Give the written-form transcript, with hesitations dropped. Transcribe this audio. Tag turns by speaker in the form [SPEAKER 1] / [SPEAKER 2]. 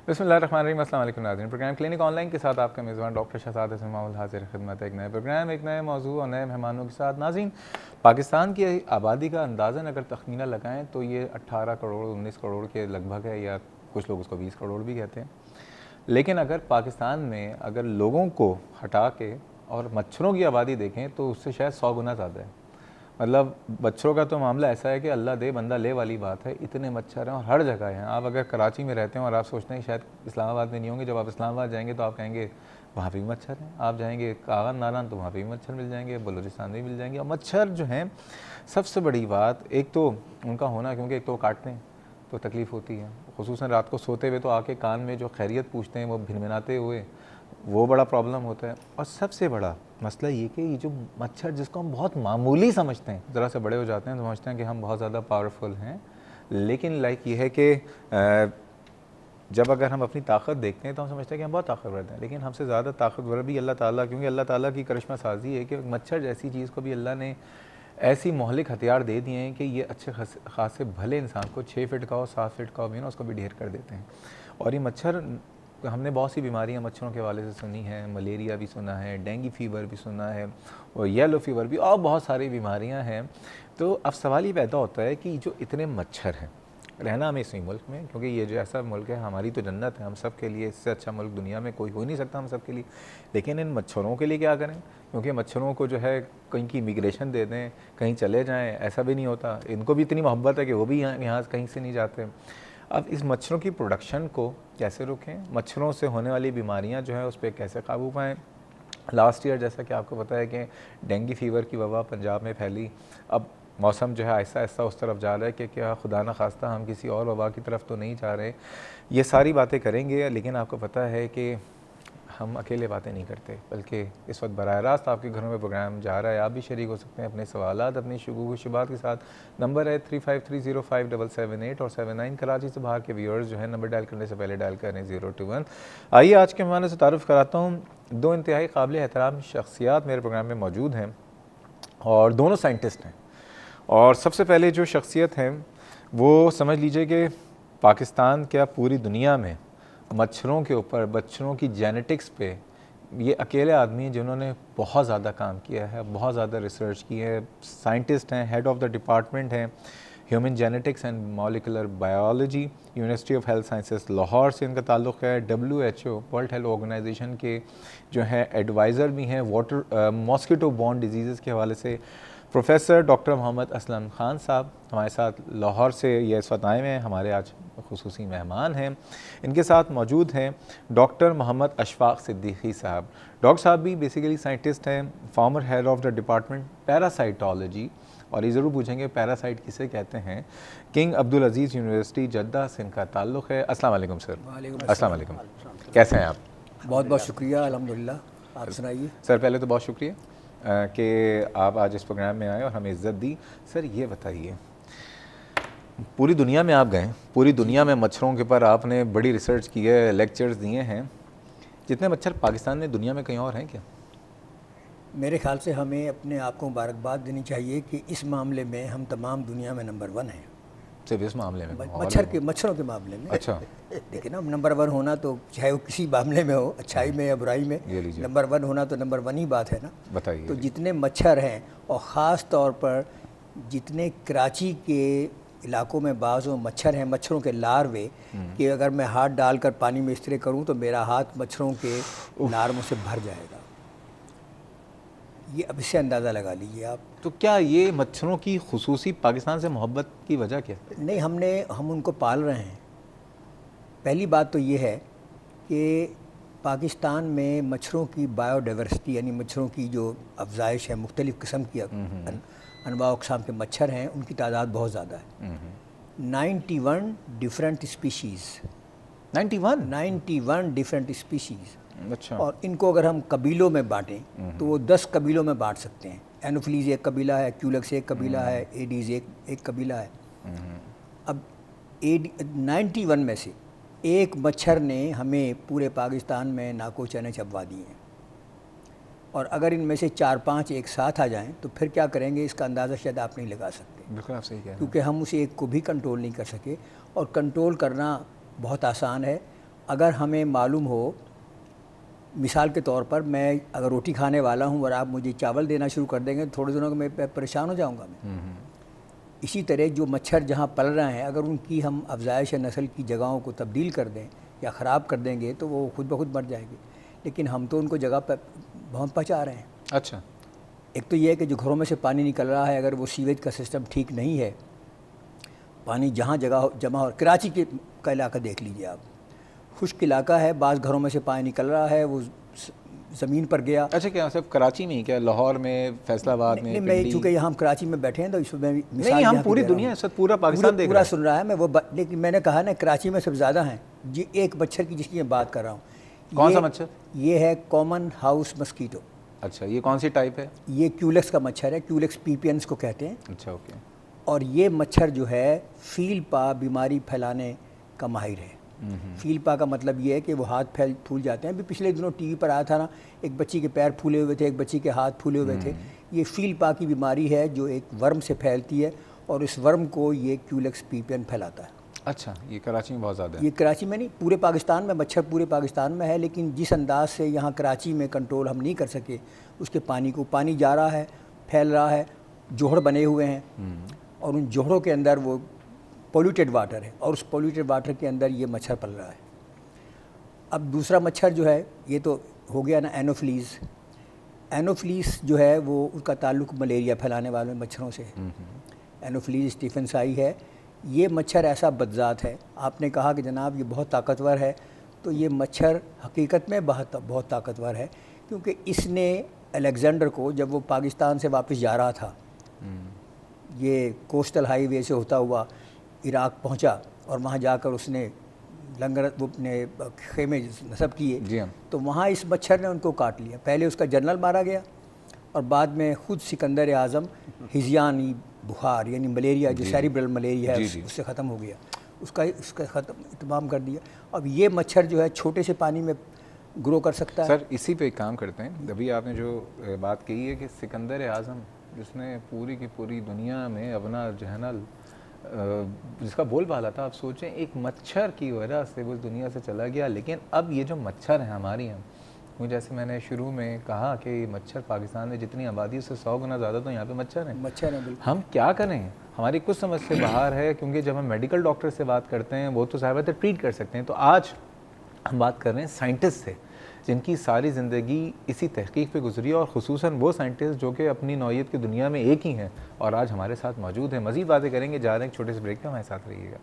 [SPEAKER 1] बिस्मिल्लाहिर्रहमानिर्रहीम। अस्सलाम वालेकुम नाज़रीन। प्रोग्राम क्लिनिक ऑनलाइन के साथ आपका मेज़बान डॉक्टर शहजाद हसन मामूल हाजिर खिदमत। एक नए प्रोग्राम, एक नए मौजू और नए मेहमानों के साथ। नाज़रीन, पाकिस्तान की आबादी का अंदाज़न अगर तखमीना लगाएं तो ये 18 करोड़ 19 करोड़ के लगभग है, या कुछ लोग उसको 20 करोड़ भी कहते हैं। लेकिन अगर पाकिस्तान में अगर लोगों को हटा के और मच्छरों की आबादी देखें तो उससे शायद 100 गुना ज़्यादा है। मतलब मच्छरों का तो मामला ऐसा है कि अल्लाह दे बंदा ले वाली बात है। इतने मच्छर हैं और हर जगह हैं। आप अगर कराची में रहते हैं और आप सोचते हैं शायद इस्लामाबाद में नहीं होंगे, जब आप इस्लामाबाद जाएंगे तो आप कहेंगे वहाँ पे भी मच्छर हैं। आप जाएंगे कागन नारान तो वहाँ पे भी मच्छर मिल जाएंगे, बलूचिस्तान में भी मिल जाएंगे। और मच्छर जो हैं, सबसे बड़ी बात एक तो उनका होना, क्योंकि एक तो काटते हैं तो तकलीफ़ होती है, खुसूसन रात को सोते हुए तो आके कान में जो खैरियत पूछते हैं वो भिनभिनाते हुए, वो बड़ा प्रॉब्लम होता है। और सबसे बड़ा मसला ये कि ये जो मच्छर जिसको हम बहुत मामूली समझते हैं, ज़रा से बड़े हो जाते हैं तो समझते हैं कि हम बहुत ज़्यादा पावरफुल हैं। लेकिन लाइक ये है कि जब अगर हम अपनी ताकत देखते हैं तो हम समझते हैं कि हम बहुत ताकतवर हैं, लेकिन हमसे ज़्यादा ताकतवर भी अल्लाह ताला, क्योंकि अल्लाह ताला की करिश्मा साजी है कि मच्छर जैसी चीज़ को भी अल्लाह ने ऐसी मोहलिक हथियार दे दिए हैं कि ये अच्छे खासे भले इंसान को 6 फीट का हो 7 फीट का हो भी ना, उसको भी ढेर कर देते हैं। और ये मच्छर, हमने बहुत सी बीमारियां मच्छरों के हवाले से सुनी हैं, मलेरिया भी सुना है, डेंगू फीवर भी सुना है, और येलो फीवर भी, और बहुत सारी बीमारियां हैं। तो अब सवाल ये पैदा होता है कि जो इतने मच्छर हैं, रहना हमें इसी मुल्क में, क्योंकि ये जो ऐसा मुल्क है, हमारी तो जन्नत है, हम सब के लिए इससे अच्छा मुल्क दुनिया में कोई हो नहीं सकता हम सब के लिए। लेकिन इन मच्छरों के लिए क्या करें? क्योंकि मच्छरों को जो है कहीं की इमिग्रेशन दे दें, कहीं चले जाएं, ऐसा भी नहीं होता। इनको भी इतनी मोहब्बत है कि वो भी यहाँ कहीं से नहीं जाते। अब इस मच्छरों की प्रोडक्शन को कैसे रोकें? मच्छरों से होने वाली बीमारियां जो है उस पर कैसे काबू पाएँ? लास्ट ईयर जैसा कि आपको पता है कि डेंगू फीवर की वबा पंजाब में फैली। अब मौसम जो है आहिस्ता आहिस्ता उस तरफ जा रहा है कि क्या खुदा न खास्ता हम किसी और वबा की तरफ तो नहीं जा रहे। ये सारी बातें करेंगे, लेकिन आपको पता है कि हम अकेले बातें नहीं करते, बल्कि इस वक्त बराह रास्त आपके घरों में प्रोग्राम जा रहा है। आप भी शरीक हो सकते हैं अपने सवालात, अपनी शुगुशुबात के साथ। नंबर है 35305778 और 79। कराची से बाहर के व्यूअर्स जो है नंबर डायल करने से पहले डायल करें 021। आइए आज के मेहमानों से तारुफ़ कराता हूँ। दो इंतहाई काबिल एहतराम शख्सियात मेरे प्रोग्राम में मौजूद हैं और दोनों साइंटिस्ट हैं। और सबसे पहले जो शख्सियत हैं वो समझ लीजिए कि पाकिस्तान क्या पूरी दुनिया में मच्छरों के ऊपर, मच्छरों की जेनेटिक्स पे ये अकेले आदमी हैं जिन्होंने बहुत ज़्यादा काम किया है, बहुत ज़्यादा रिसर्च की है। साइंटिस्ट हैं, हेड ऑफ़ द डिपार्टमेंट हैं human genetics and molecular biology, university of health sciences Lahore से इनका ताल्लुक़ है। WHO वर्ल्ड हेल्थ ऑर्गेनाइजेशन के जो है एडवाइज़र भी हैं मॉस्किटो बॉर्न डिजीज़ के हवाले से। प्रोफेसर डॉक्टर मोहम्मद असलम खान साहब हमारे साथ लाहौर से ये इस वक्त आए हुए हैं, हमारे आज खुसूसी मेहमान हैं। इनके साथ मौजूद हैं डॉक्टर मोहम्मद अशफाक सिद्दीकी साहब। डॉक्टर साहब भी बेसिकली साइंटिस्ट हैं, farmer head of the department parasitology. और ये ज़रूर पूछेंगे पैरासाइट किसे कहते हैं। किंग अब्दुल अजीज़ यूनिवर्सिटी जद्दा से इनका ताल्लुक़ है। अस्सलाम वालेकुम सर। अस्सलाम वालेकुम, कैसे हैं आप?
[SPEAKER 2] बहुत बहुत शुक्रिया, अल्हम्दुलिल्लाह। आप सुनाइए।
[SPEAKER 1] सर पहले तो बहुत शुक्रिया कि आप आज इस प्रोग्राम में आए और हमें इज़्ज़त दी। सर ये बताइए, पूरी दुनिया में आप गए, पूरी दुनिया में मच्छरों के ऊपर आपने बड़ी रिसर्च की है, लेक्चर्स दिए हैं। जितने मच्छर पाकिस्तान में, दुनिया में कहीं और हैं क्या?
[SPEAKER 2] मेरे ख्याल से हमें अपने आप को मुबारकबाद देनी चाहिए कि इस मामले में हम तमाम दुनिया में नंबर 1 हैं।
[SPEAKER 1] सिर्फ इस मामले में?
[SPEAKER 2] मच्छरों के मामले में।
[SPEAKER 1] अच्छा।
[SPEAKER 2] लेकिन अब नंबर 1 होना तो चाहे वो किसी मामले में हो, अच्छाई में या बुराई में, नंबर 1 होना तो नंबर 1 ही बात है ना।
[SPEAKER 1] बताइए।
[SPEAKER 3] तो जितने मच्छर हैं, और ख़ास तौर पर जितने कराची के इलाकों में बाज़ मच्छर हैं, मच्छरों के लार्वे, कि अगर मैं हाथ डालकर पानी में इस्तेमाल करूं तो मेरा हाथ मच्छरों के लार्वों से भर जाएगा। ये अब इससे अंदाज़ा लगा लीजिए आप।
[SPEAKER 1] तो क्या ये मच्छरों की खुसूसी पाकिस्तान से मोहब्बत की वजह क्या?
[SPEAKER 3] नहीं, हम उनको पाल रहे हैं। पहली बात तो ये है कि पाकिस्तान में मच्छरों की बायोडाइवर्सिटी, यानी मच्छरों की जो अफजाइश है, मुख्तलिफ़ किस्म की अनवा अक़साम के मच्छर हैं, उनकी तादाद बहुत ज़्यादा है। 91 डिफरेंट स्पीशीज़, 91 डिफरेंट स्पीशीज़।
[SPEAKER 1] अच्छा।
[SPEAKER 3] और इनको अगर हम कबीलों में बांटें तो वो 10 कबीलों में बांट सकते हैं। एनोफिलीज़ एक कबीला है, क्यूलक्स एक कबीला है, एडीज़ एक कबीला है। अब 91 में से एक मच्छर ने हमें पूरे पाकिस्तान में नाको चने चबवा दिए हैं। और अगर इनमें से 4-5 एक साथ आ जाएं तो फिर क्या करेंगे, इसका अंदाज़ा शायद आप नहीं लगा सकते।
[SPEAKER 1] बिल्कुल आप सही कह रहे हैं।
[SPEAKER 3] क्योंकि हम उसे एक को भी कंट्रोल नहीं कर सके, और कंट्रोल करना बहुत आसान है। اگر ہمیں معلوم ہو، مثال کے طور پر میں اگر روٹی کھانے والا ہوں اور آپ مجھے چاول دینا شروع کر دیں گے تو تھوڑے دنوں میں پریشان ہو جاؤں گا میں. اسی طرح جو مچھر جہاں پل رہے ہیں اگر ان کی ہم افزائش نسل کی جگہوں کو تبدیل کر دیں یا خراب کر دیں گے تو وہ خود بخود مر جائیں گے. لیکن ہم تو ان کو جگہ پہ بہت پہنچا رہے ہیں.
[SPEAKER 1] اچھا.
[SPEAKER 3] ایک تو یہ ہے کہ جو گھروں میں سے پانی نکل رہا ہے اگر وہ سیویج کا سسٹم ٹھیک نہیں ہے، پانی جہاں جگہ جمع ہو، کراچی کا علاقہ دیکھ لیجئے آپ، خشک علاقہ ہے، بعض گھروں میں سے پانی نکل رہا ہے، وہ زمین پر گیا.
[SPEAKER 1] اچھا، کیا صرف کراچی میں ہی، کیا لاہور میں، فیصل آباد میں؟
[SPEAKER 3] میں چونکہ یہاں ہم کراچی میں بیٹھے ہیں تو اس میں
[SPEAKER 1] نہیں، ہم پوری دنیا اس وقت پورا پاکستان دیکھ رہا
[SPEAKER 3] پورا سن رہا ہے میں وہ، لیکن میں نے کہا نا کراچی میں سب زیادہ ہیں. یہ ایک مچھر کی جس کی میں بات کر رہا ہوں.
[SPEAKER 1] کون سا مچھر؟
[SPEAKER 3] یہ ہے کامن ہاؤس مسکیٹو.
[SPEAKER 1] اچھا، یہ کون سی ٹائپ ہے؟
[SPEAKER 3] یہ کیولکس کا مچھر ہے، کیولکس پیپینس کو کہتے ہیں.
[SPEAKER 1] اچھا، اوکے.
[SPEAKER 3] اور یہ مچھر جو ہے فیل پا بیماری پھیلانے کا ماہر ہے. فیل پا کا مطلب یہ ہے کہ وہ ہاتھ پھول جاتے ہیں. ابھی پچھلے دنوں ٹی وی پر آیا تھا نا، ایک بچی کے پیر پھولے ہوئے تھے، ایک بچی کے ہاتھ پھولے ہوئے تھے. یہ فیل پا کی بیماری ہے جو ایک ورم سے پھیلتی ہے اور اس ورم کو یہ کیولکس پیپین پھیلاتا ہے.
[SPEAKER 1] اچھا، یہ کراچی میں بہت زیادہ ہے.
[SPEAKER 3] یہ کراچی میں نہیں، پورے پاکستان میں، مچھر پورے پاکستان میں ہے. لیکن جس انداز سے یہاں کراچی میں کنٹرول ہم نہیں کر سکے، اس کے پانی جا رہا ہے، پھیل رہا ہے، جوہڑ بنے ہوئے ہیں اور ان جوہڑوں کے اندر وہ پولیوٹیڈ واٹر ہے اور اس پولیوٹیڈ واٹر کے اندر یہ مچھر پل رہا ہے. اب دوسرا مچھر جو ہے یہ تو ہو گیا نا اینوفلیز. اینوفلیز جو ہے وہ اس کا تعلق ملیریا پھیلانے والے مچھروں سے ہے. اینوفلیز اسٹیفنسائی ہے. یہ مچھر ایسا بدذات ہے. آپ نے کہا کہ جناب یہ بہت طاقتور ہے، تو یہ مچھر حقیقت میں بہت طاقتور ہے، کیونکہ اس نے الیگزینڈر کو جب وہ پاکستان سے واپس جا رہا تھا، یہ کوسٹل ہائی وے سے ہوتا ہوا عراق پہنچا اور وہاں جا کر اس نے لنگر وہ اپنے خیمے نصب کیے.
[SPEAKER 1] جی ہاں.
[SPEAKER 3] تو وہاں اس مچھر نے ان کو کاٹ لیا. پہلے اس کا جنرل مارا گیا اور بعد میں خود سکندر اعظم ہزیانی بخار یعنی ملیریا جو سیریبرل ملیریا ہے اس سے ختم ہو گیا. اس کا اتمام کر دیا. اب یہ مچھر جو ہے چھوٹے سے پانی میں گرو کر سکتا ہے.
[SPEAKER 1] سر اسی پہ ایک کام کرتے ہیں. ابھی آپ نے جو بات کہی ہے کہ سکندر اعظم جس نے پوری کی پوری دنیا میں اپنا جہنل جس کا بول بالا تھا، آپ سوچیں ایک مچھر کی وجہ سے وہ دنیا سے چلا گیا. لیکن اب یہ جو مچھر ہیں ہماری ہیں، جیسے میں نے شروع میں کہا کہ مچھر پاکستان میں جتنی آبادی سے 100 گنا زیادہ تو یہاں پہ مچھر ہیں. ہم کیا کریں؟ ہماری کچھ سمجھ سے باہر ہے، کیونکہ جب ہم میڈیکل ڈاکٹر سے بات کرتے ہیں وہ تو صاحب ٹریٹ کر سکتے ہیں. تو آج ہم بات کر رہے ہیں سائنٹسٹ سے جن کی ساری زندگی اسی تحقیق پہ گزری ہے، اور خصوصاً وہ سائنٹسٹ جو کہ اپنی نوعیت کی دنیا میں ایک ہی ہیں اور آج ہمارے ساتھ موجود ہیں. مزید باتیں کریں گے، جا رہے ہیں ایک چھوٹے سے بریک پہ، ہمارے ساتھ رہیے گا.